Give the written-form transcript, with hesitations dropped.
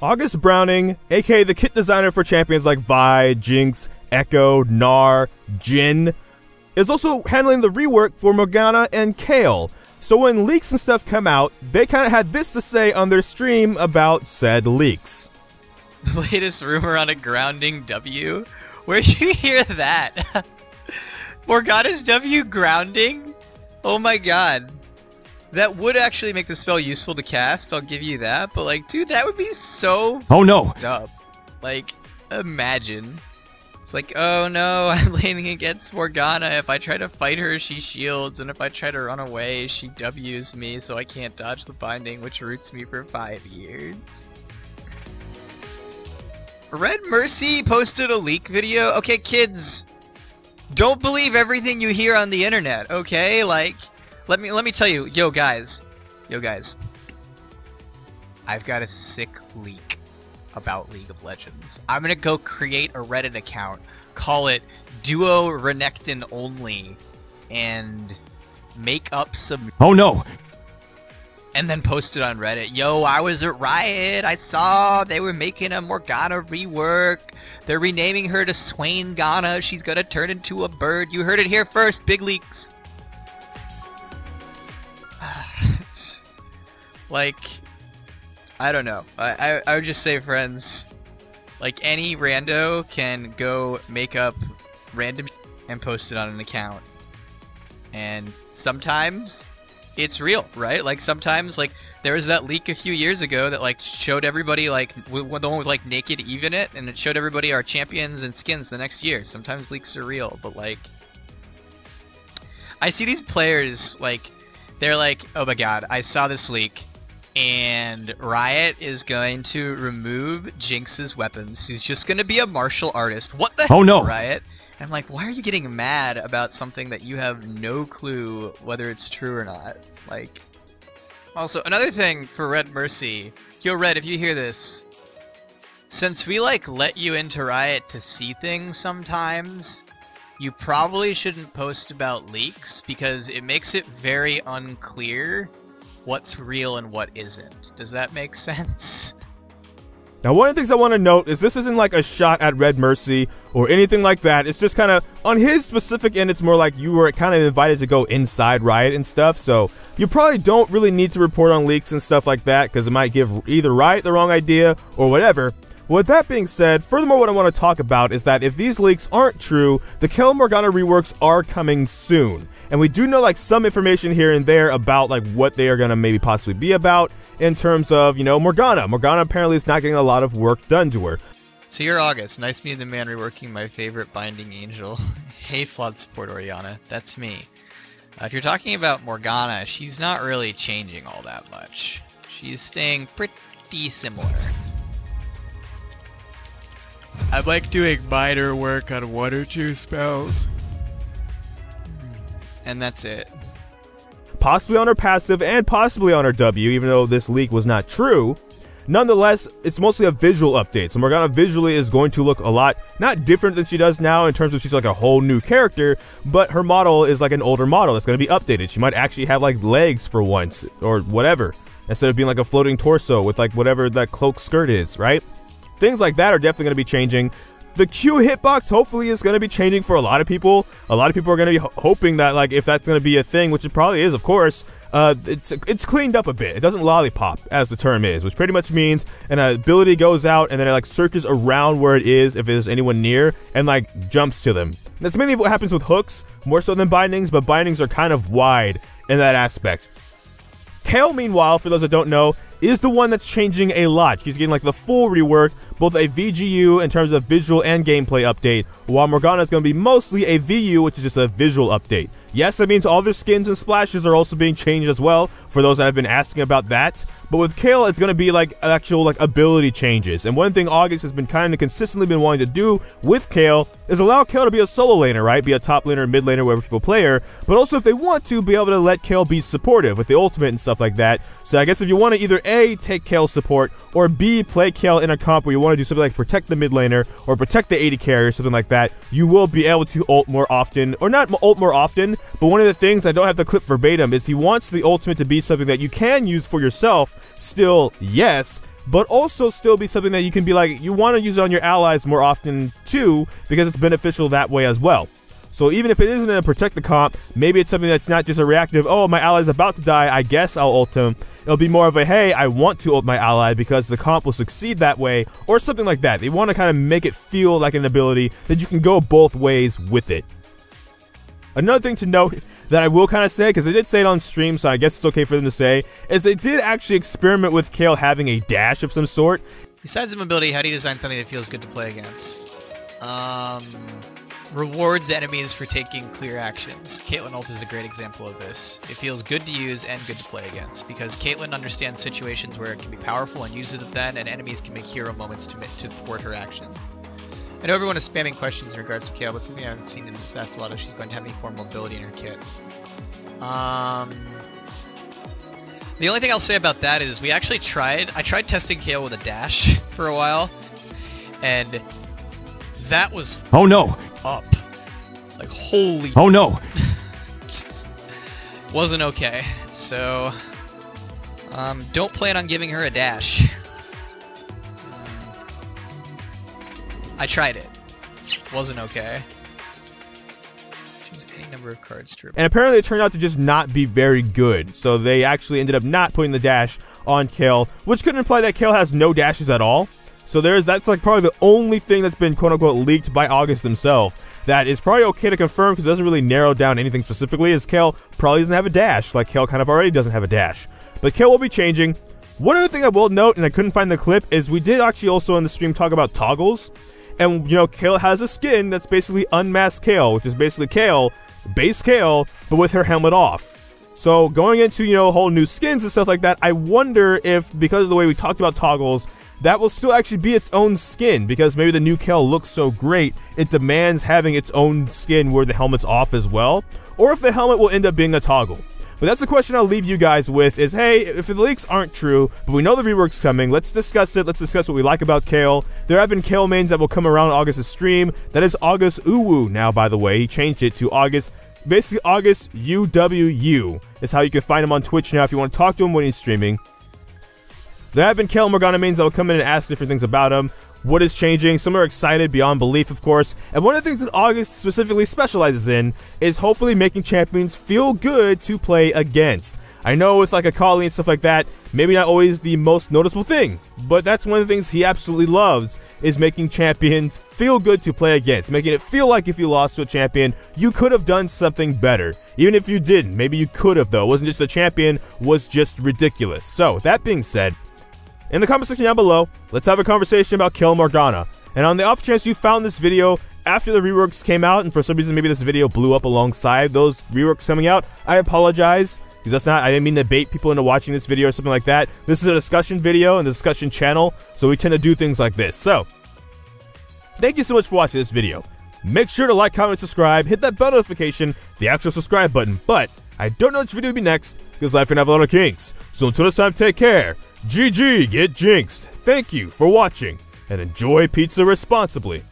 August Browning, aka the kit designer for champions like Vi, Jinx, Echo, Gnar, Jhin, is also handling the rework for Morgana and Kayle. So when leaks and stuff come out, they kind of had this to say on their stream about said leaks. The latest rumor on a grounding W? Where'd you hear that? Morgana's W grounding? Oh my god. That would actually make the spell useful to cast, I'll give you that, but like, dude, that would be so dumb. Like, imagine. It's like, oh no, I'm laning against Morgana. If I try to fight her, she shields, and if I try to run away, she W's me, so I can't dodge the binding, which roots me for 5 years. Redmercy posted a leak video. Okay, kids, don't believe everything you hear on the internet, okay? Like, let me tell you, yo guys, I've got a sick leak about League of Legends. I'm gonna go create a Reddit account, call it Duo Renekton Only, and make up some and then post it on Reddit. Yo, I was at Riot, I saw they were making a Morgana rework. They're renaming her to Swain Ghana. She's gonna turn into a bird. You heard it here first, big leaks. Like, I don't know. I would just say, friends, like, any rando can go make up random and post it on an account. And sometimes it's real, right? Like, sometimes, like, there was that leak a few years ago that, like, showed everybody, like, the one with, like, Naked Eve in it, and it showed everybody our champions and skins the next year. Sometimes leaks are real, but, like, I see these players, like, they're like, oh my god, I saw this leak, and Riot is going to remove Jinx's weapons. She's just going to be a martial artist. What the hell, Riot? And I'm like, why are you getting mad about something that you have no clue whether it's true or not? Like, also, another thing for Redmercy. Yo, Red, if you hear this, since we, like, let you into Riot to see things sometimes, you probably shouldn't post about leaks, because it makes it very unclear what's real and what isn't. Does that make sense? Now, one of the things I want to note is this isn't like a shot at Redmercy or anything like that. It's just kind of, on his specific end, it's more like you were kind of invited to go inside Riot and stuff, so you probably don't really need to report on leaks and stuff like that, because it might give either Riot the wrong idea or whatever. With that being said, furthermore, what I want to talk about is that if these leaks aren't true, the Kayle and Morgana reworks are coming soon. And we do know, like, some information here and there about, like, what they are going to maybe possibly be about in terms of, you know, Morgana. Morgana apparently is not getting a lot of work done to her. So you're August. Nice meeting the man reworking my favorite binding angel. Hey, flawed support Oriana. That's me. If you're talking about Morgana, she's not really changing all that much. She's staying pretty similar. I like doing minor work on 1 or 2 spells. And that's it. Possibly on her passive and possibly on her W, even though this leak was not true. Nonetheless, it's mostly a visual update, so Morgana visually is going to look a lot, not different than she does now in terms of she's like a whole new character, but her model is like an older model that's going to be updated. She might actually have like legs for once, or whatever, instead of being like a floating torso with like whatever that cloak skirt is, right? Things like that are definitely going to be changing. The Q hitbox hopefully is going to be changing for a lot of people. A lot of people are going to be hoping that, like, if that's going to be a thing, which it probably is, of course, it's cleaned up a bit. It doesn't lollipop, as the term is, which pretty much means an ability goes out and then it, like, searches around where it is, if there's anyone near, and, like, jumps to them. That's mainly what happens with hooks, more so than bindings, but bindings are kind of wide in that aspect. Kayle, meanwhile, for those that don't know, is the one that's changing a lot. She's getting like the full rework, both a VGU in terms of visual and gameplay update, while Morgana is going to be mostly a VU, which is just a visual update. Yes, that means all their skins and splashes are also being changed as well, for those that have been asking about that. But with Kayle, it's going to be like actual like ability changes. And one thing August has been kind of consistently been wanting to do with Kayle is allow Kayle to be a solo laner, right? Be a top laner, mid laner, wherever people play her. But also, if they want to, be able to let Kayle be supportive with the ultimate and stuff like that. So I guess if you want to either A, take Kayle support, or B, play Kayle in a comp where you want to do something like protect the mid laner, or protect the AD carry, or something like that, you will be able to ult more often, or not ult more often, but one of the things, I don't have the clip verbatim, is he wants the ultimate to be something that you can use for yourself, still, yes, but also still be something that you can be like, you want to use it on your allies more often too, because it's beneficial that way as well. So even if it isn't to protect the comp, maybe it's something that's not just a reactive, oh, my ally's about to die, I guess I'll ult him. It'll be more of a, hey, I want to ult my ally because the comp will succeed that way, or something like that. They want to kind of make it feel like an ability that you can go both ways with it. Another thing to note that I will kind of say, because they did say it on stream, so I guess it's okay for them to say, is they did actually experiment with Kayle having a dash of some sort. Besides the mobility, how do you design something that feels good to play against? Rewards enemies for taking clear actions. Caitlyn ult is a great example of this. It feels good to use and good to play against, because Caitlyn understands situations where it can be powerful and uses it then, and enemies can make hero moments to thwart her actions. I know everyone is spamming questions in regards to Kayle, but something I haven't seen in this asked a lot if she's going to have any form of mobility in her kit. The only thing I'll say about that is I tried testing Kayle with a dash for a while, and that was oh no up. Like holy oh no. Wasn't okay. So don't plan on giving her a dash. I tried it. Wasn't okay. Choose any number of cards to replace. And apparently it turned out to just not be very good, so they actually ended up not putting the dash on Kayle, which could imply that Kayle has no dashes at all. So that's like probably the only thing that's been quote-unquote leaked by August himself that is probably okay to confirm, because it doesn't really narrow down anything specifically, is Kayle probably doesn't have a dash, like Kayle kind of already doesn't have a dash. But Kayle will be changing. One other thing I will note, and I couldn't find the clip, is we did actually also in the stream talk about toggles. And, you know, Kayle has a skin that's basically unmasked Kayle, which is basically Kayle, base Kayle, but with her helmet off. So going into, you know, whole new skins and stuff like that, I wonder if, because of the way we talked about toggles, that will still actually be its own skin, because maybe the new Kayle looks so great, it demands having its own skin where the helmet's off as well, or if the helmet will end up being a toggle. But that's the question I'll leave you guys with is, hey, if the leaks aren't true, but we know the rework's coming, let's discuss it. Let's discuss what we like about Kayle. There have been Kayle mains that will come around August's stream. That is August Uwu now, by the way. He changed it to August, basically August UWU. Is how you can find him on Twitch now if you want to talk to him when he's streaming. There have been Kayle and Morgana mains that will come in and ask different things about him. What is changing? Some are excited beyond belief, of course, and one of the things that August specifically specializes in is hopefully making champions feel good to play against. I know with like Akali and stuff like that, maybe not always the most noticeable thing, but that's one of the things he absolutely loves, is making champions feel good to play against, making it feel like if you lost to a champion, you could have done something better. Even if you didn't, maybe you could have though. It wasn't just the champion was just ridiculous. So, that being said, in the comment section down below, let's have a conversation about Kayle and Morgana. And on the off chance you found this video after the reworks came out, and for some reason maybe this video blew up alongside those reworks coming out, I apologize, because I didn't mean to bait people into watching this video or something like that. This is a discussion video and a discussion channel, so we tend to do things like this. So, thank you so much for watching this video. Make sure to like, comment, subscribe, hit that bell notification, the actual subscribe button, but I don't know which video will be next, because life can have a lot of kinks. So until next time, take care. GG, get jinxed. Thank you for watching, and enjoy pizza responsibly.